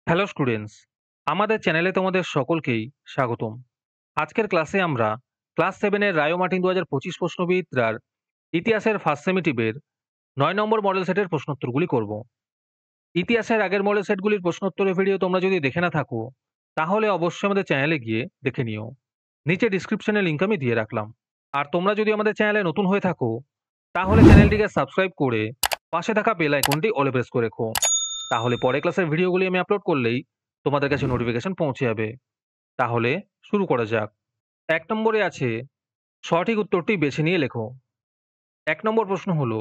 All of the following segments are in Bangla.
হ্যালো স্টুডেন্টস, আমাদের চ্যানেলে তোমাদের সকলকেই স্বাগতম। আজকের ক্লাসে আমরা ক্লাস 7 এর রায়ো মার্টিন 2025 প্রশ্নবিদ্যার ইতিহাসের ফার্স্ট সেমিটিভের 9 নম্বর মডেল সেটের প্রশ্নোত্তরগুলি করব। ইতিহাসের আগের মডেল সেটগুলির প্রশ্নোত্তরের ভিডিও তোমরা যদি দেখে না থাকো, তাহলে অবশ্যই আমাদের চ্যানেলে গিয়ে দেখে নিও। নিচে ডিসক্রিপশনে লিংক আমি দিয়ে রাখলাম। আর তোমরা যদি আমাদের চ্যানেলে নতুন হয়ে থাকো, তাহলে চ্যানেলটিকে সাবস্ক্রাইব করে পাশে থাকা বেল আইকনটি অলে প্রেস করে রেখো। তাহলে পরে ক্লাসের ভিডিওগুলি আমি আপলোড করলেই তোমাদের কাছে নোটিফিকেশন পৌঁছে যাবে। তাহলে শুরু করা যাক। ১ নম্বরে আছে, সঠিক উত্তরটি বেছে নিয়ে লেখো। ১ নম্বর প্রশ্ন হলো,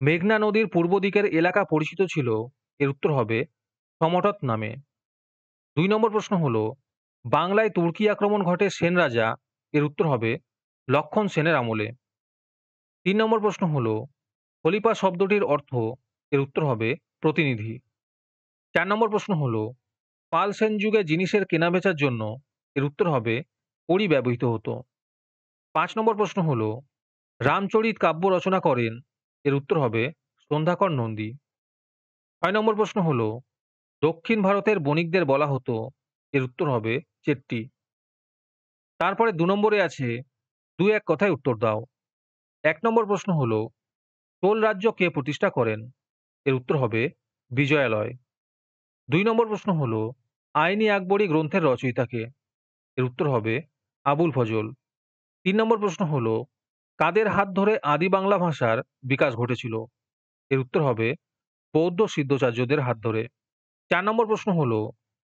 মেঘনা নদীর পূর্ব দিকের এলাকা পরিচিত ছিল, এর উত্তর হবে সমতট নামে। ২ নম্বর প্রশ্ন হলো, বাংলায় তুর্কি আক্রমণ ঘটে সেন রাজা, এর উত্তর হবে লক্ষণ সেনের আমলে। ৩ নম্বর প্রশ্ন হলো, খলিফা শব্দটির অর্থ, এর উত্তর হবে প্রতিনিধি। ৪ নম্বর প্রশ্ন হলো, পাল সেন যুগে জিনিসের কেনাবেচার জন্য, এর উত্তর হবে কড়ি ব্যবহৃত হতো। ৫ নম্বর প্রশ্ন হলো, রামচরিত কাব্য রচনা করেন, এর উত্তর হবে সন্ধ্যাকর নন্দী। ৬ নম্বর প্রশ্ন হলো, দক্ষিণ ভারতের বণিকদের বলা হতো, এর উত্তর হবে চেট্টি। তারপরে ২ নম্বরে আছে, দু এক কথায় উত্তর দাও। ১ নম্বর প্রশ্ন হলো, চোল রাজ্য কে প্রতিষ্ঠা করেন, এর উত্তর হবে বিজয়ালয়। ২ নম্বর প্রশ্ন হলো, আইনি আকবরী গ্রন্থের রচয়িতা কে, এর উত্তর হবে আবুল ফজল। ৩ নম্বর প্রশ্ন হলো, কাদের হাত ধরে আদি বাংলা ভাষার বিকাশ ঘটেছিল, এর উত্তর হবে বৌদ্ধ সিদ্ধচার্যদের হাত ধরে। ৪ নম্বর প্রশ্ন হলো,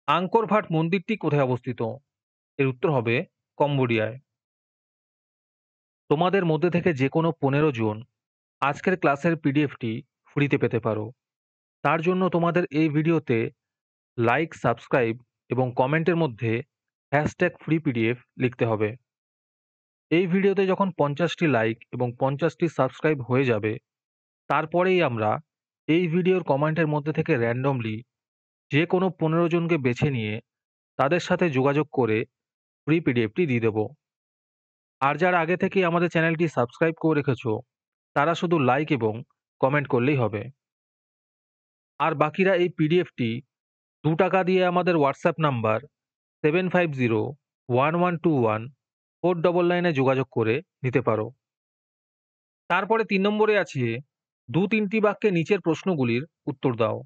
আঙ্কর ভাট মন্দিরটি কোথায় অবস্থিত, এর উত্তর হবে কম্বোডিয়ায়। তোমাদের মধ্যে থেকে যে কোনো ১৫ জন আজকের ক্লাসের পিডিএফটি ফ্রিতে পেতে পারো। তার জন্য তোমাদের এই ভিডিওতে লাইক, সাবস্ক্রাইব এবং কমেন্টের মধ্যে #ফ্রি পিডিএফ লিখতে হবে। এই ভিডিওতে যখন 50টি লাইক এবং 50টি সাবস্ক্রাইব হয়ে যাবে, তারপরেই আমরা এই ভিডিওর কমেন্টের মধ্যে থেকে র্যান্ডমলি যে কোনো 15 জনকে বেছে নিয়ে তাদের সাথে যোগাযোগ করে ফ্রি পিডিএফটি দিয়ে দেবো। আর যারা আগে থেকেই আমাদের চ্যানেলটি সাবস্ক্রাইব করে রেখেছো, তারা শুধু লাইক এবং কমেন্ট করলেই হবে। আর বাকিরা এই পিডিএফটি ৳2 দিয়ে আমাদের হোয়াটসঅ্যাপ নাম্বার 7501121499 এ যোগাযোগ করে নিতে পারো। তারপরে ৩ নম্বরে আছে, ২-৩টি বাক্যে নিচের প্রশ্নগুলির উত্তর দাও।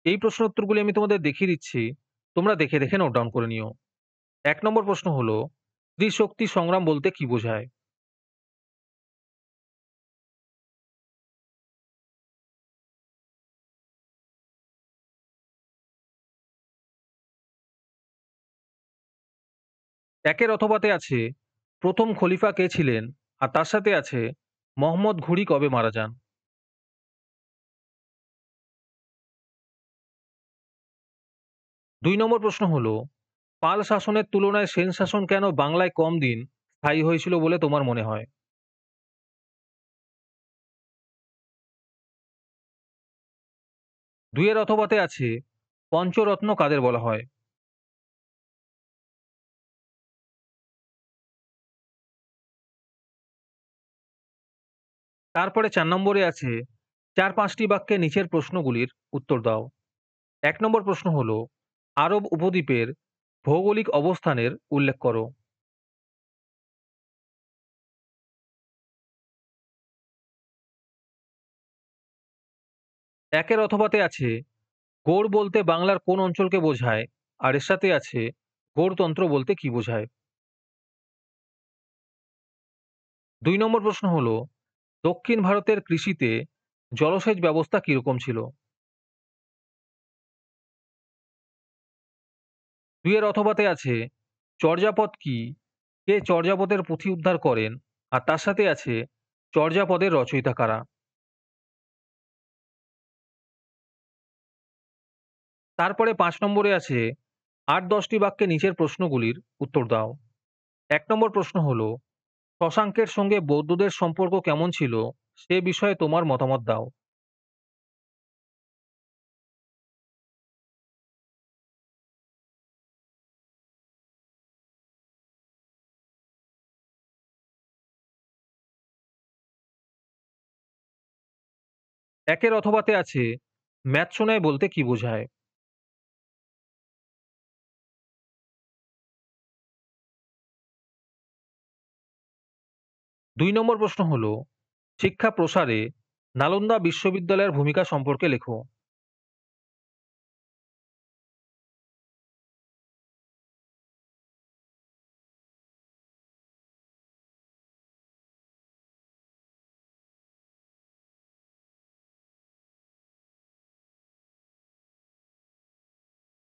এই প্রশ্ন উত্তরগুলি আমি তোমাদের দেখিয়ে দিচ্ছি, তোমরা দেখে দেখে নোট ডাউন করে নিও। ১ নম্বর প্রশ্ন হলো, ত্রিশক্তি সংগ্রাম বলতে কি বোঝায়? একের অথবাতে আছে, প্রথম খলিফা কে ছিলেন? আর তার সাথে আছে, মোহাম্মদ ঘুরি কবে মারা যান? ২ নম্বর প্রশ্ন হলো, পাল শাসনের তুলনায় সেন শাসন কেন বাংলায় কম দিন স্থায়ী হয়েছিল বলে তোমার মনে হয়? ২ এর অথবাতে আছে, পঞ্চরত্ন কাদের বলা হয়? তারপরে ৪ নম্বরে আছে, ৪-৫টি বাক্যে নিচের প্রশ্নগুলির উত্তর দাও। ১ নম্বর প্রশ্ন হলো, আরব উপদ্বীপের ভৌগোলিক অবস্থানের উল্লেখ করো। একের অথবাতে আছে, গৌড় বলতে বাংলার কোন অঞ্চলকে বোঝায়? আর এর সাথে আছে, গৌড়তন্ত্র বলতে কি বোঝায়? ২ নম্বর প্রশ্ন হলো, দক্ষিণ ভারতের কৃষিতে জলসেচ ব্যবস্থা কিরকম ছিল? ২ এর অথবাতে আছে, চর্যাপদ কি? কে চর্যাপদের পুঁথি উদ্ধার করেন? আর তার সাথে আছে, চর্যাপদের রচয়িতা কারা? তারপরে ৫ নম্বরে আছে, ৮-১০টি বাক্যে নিচের প্রশ্নগুলির উত্তর দাও। ১ নম্বর প্রশ্ন হলো, শশাঙ্কের সঙ্গে বৌদ্ধদের সম্পর্ক কেমন ছিল, সে বিষয়ে তোমার মতামত দাও। একের অথবাতে আছে, ম্যাথশোনায় বলতে কি বোঝায়? 2 নম্বর প্রশ্ন হলো, শিক্ষা প্রসারে নালন্দা বিশ্ববিদ্যালয়ের ভূমিকা সম্পর্কে লেখো।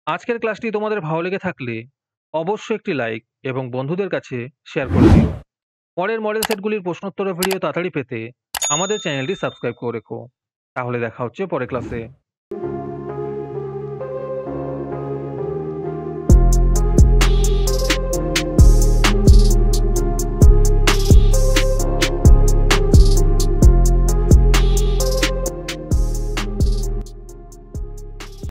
আজকের ক্লাসটি তোমাদের ভালো লেগে থাকলে অবশ্যই একটি লাইক এবং বন্ধুদের কাছে শেয়ার করে দিও। পরের মডেল সেটগুলির প্রশ্নোত্তর ভিডিও তাড়াতাড়ি পেতে আমাদের চ্যানেলটি সাবস্ক্রাইব করে রেখো। তাহলে দেখা হচ্ছে পরের ক্লাসে।